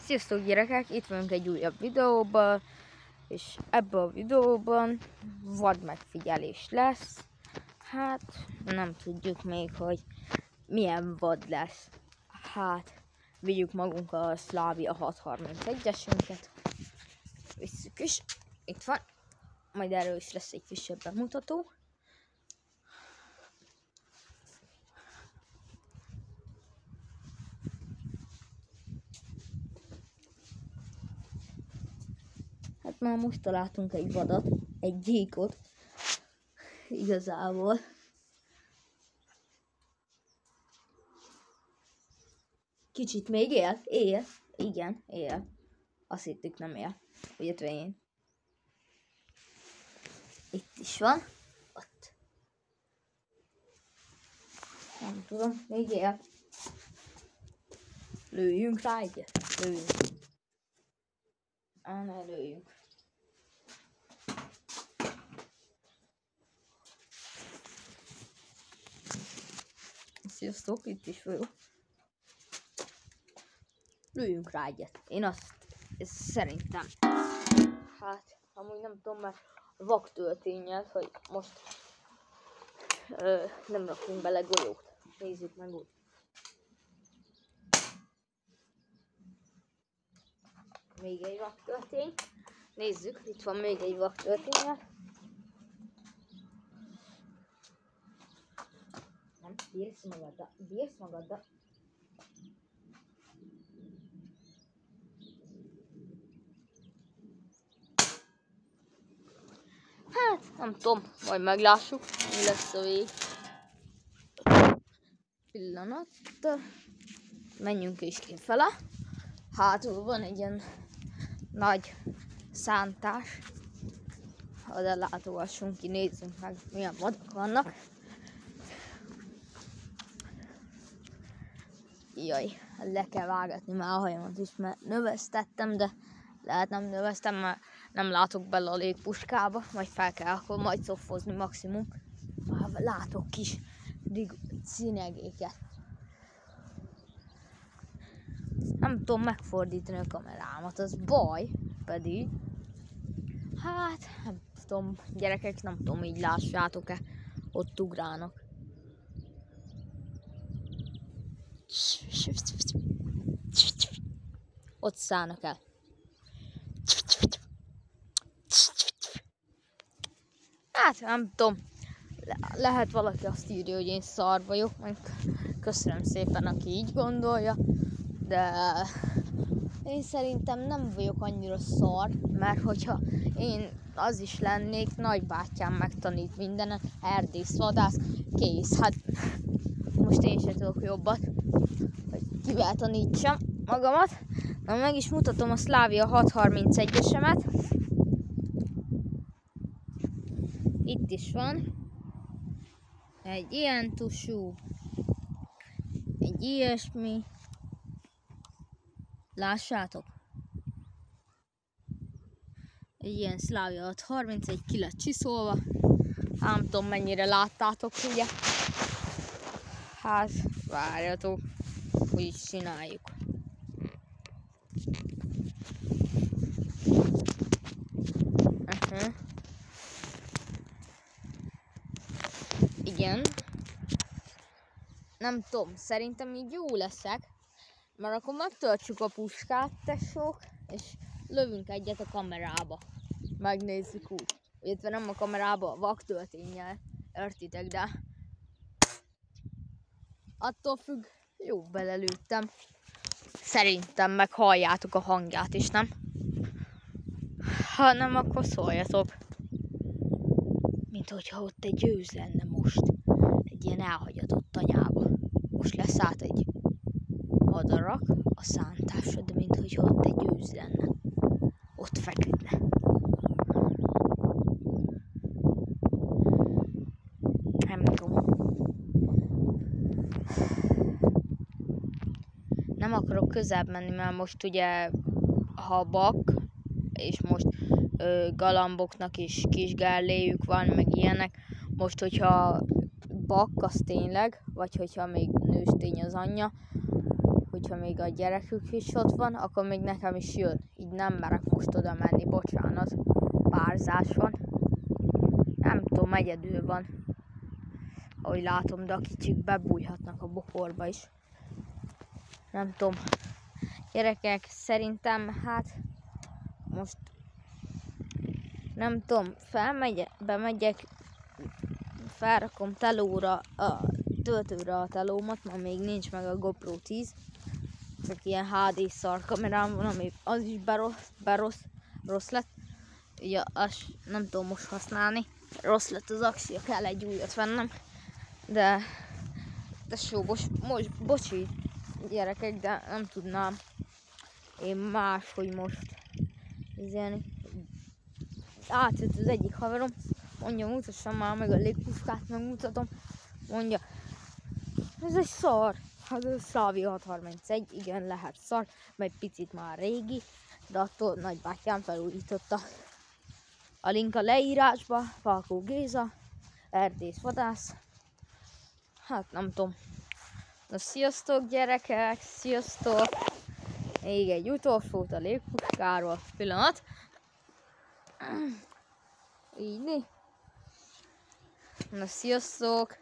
Sziasztok gyerekek, itt vagyunk egy újabb videóban, és ebben a videóban vad megfigyelés lesz. Hát nem tudjuk még, hogy milyen vad lesz. Hát vigyük magunkkal a Szlávia 631-esünket. Visszük is, itt van, majd erről is lesz egy kisebb bemutató. Hát már most találtunk egy vadat, egy gyíkot, igazából. Kicsit még él? Él. Igen, él. Azt hittük nem él. Illetve én. Itt is van. Ott. Nem tudom, még él. Lőjünk rá egyet. Lőjünk. Ne lőjünk. Sziasztok, itt is vagyok. Lőjünk rá egyet. Én azt szerintem. Hát, amúgy nem tudom, mert vak töltényed, hogy most nem rakunk bele golyót. Nézzük meg úgy. Még egy vak töltény. Nézzük, itt van még egy vak tölténye. Nem, bírsz magaddal. Hát, nem tudom, majd meglássuk, mi lesz a vég. Pillanat. Menjünk is kifele. Hátul van egy ilyen nagy szántás. Oda látogassunk ki, nézzünk meg, milyen vadak vannak. Jaj, le kell vágatni már a hajamat is, mert növesztettem, de lehet nem növesztem, mert nem látok bele a légpuskába, majd fel kell akkor majd szofozni maximum. Már látok kis színegéket. Nem tudom megfordítani a kamerámat, az baj, pedig. Hát, nem tudom, gyerekek, nem tudom, így lássátok-e, ott ugrálnak. Ott szállnak el. Hát, nem tudom, lehet valaki azt írja, hogy én szar vagyok, köszönöm szépen, aki így gondolja, de én szerintem nem vagyok annyira szar, mert hogyha én az is lennék, nagybátyám megtanít mindenen, erdészvadász, kész. Hát most én sem tudok jobbat, hogy kivel tanítsam magamat. Na, meg is mutatom a Szlávia 631-esemet. Itt is van egy ilyen tusú, egy ilyesmi. Lássátok! Egy ilyen Szlávia 631 ki lett csiszolva. Nem tudom, mennyire láttátok, ugye? Hát, várjatok, hogy is csináljuk. Igen. Nem tudom, szerintem így jó leszek. Mert akkor megtöltsük a puskát, tesók, és lövünk egyet a kamerába. Megnézzük úgy. Illetve nem a kamerába, a vaktölténnyel. Értitek, de attól függ, jó belelőttem. Szerintem meg halljátok a hangját is, nem? Ha nem, akkor szóljatok. Mint hogyha ott egy őz lenne most. Egy ilyen elhagyatott tanyába. Most leszállt egy madarak a szántásra, de minthogyha ott egy őz lenne. Ott feküdne. Nem tudom. Nem akarok közelebb menni, mert most ugye habak, és most galamboknak is kis gálléjük van, meg ilyenek. Most, hogyha bak, az tényleg, vagy hogyha még nőstény az anyja, hogyha még a gyerekük is ott van, akkor még nekem is jön. Így nem merek most oda menni, bocsánat. Párzás van. Nem tudom, egyedül van. Ahogy látom, de a kicsik bebújhatnak a bokorba is. Nem tudom. Gyerekek, szerintem hát most nem tudom, bemegyek, felrakom telóra, töltőre a telómat, mert még nincs meg a GoPro 10. Csak ilyen HD szar kamerám van, ami az is rossz lett. Ugye azt nem tudom most használni. Rossz lett az axia, kell egy újat vennem. De tesó, bocsi gyerekek, de nem tudnám én máshogy most izélni. Átjött az egyik haverom, mondja, mutassam már meg a légpuskát, megmutatom. Mondja, ez egy szar. Hát ez Szlavia 631, igen, lehet szar, mert egy picit már régi, de attól nagybátyám felújította. A link a leírásba, Falkó Géza, erdész vadász. Hát nem tudom. Na sziasztok gyerekek, sziasztok! Még egy utolsót a légpuskáról. Pillanat. Így. Na sziasztok!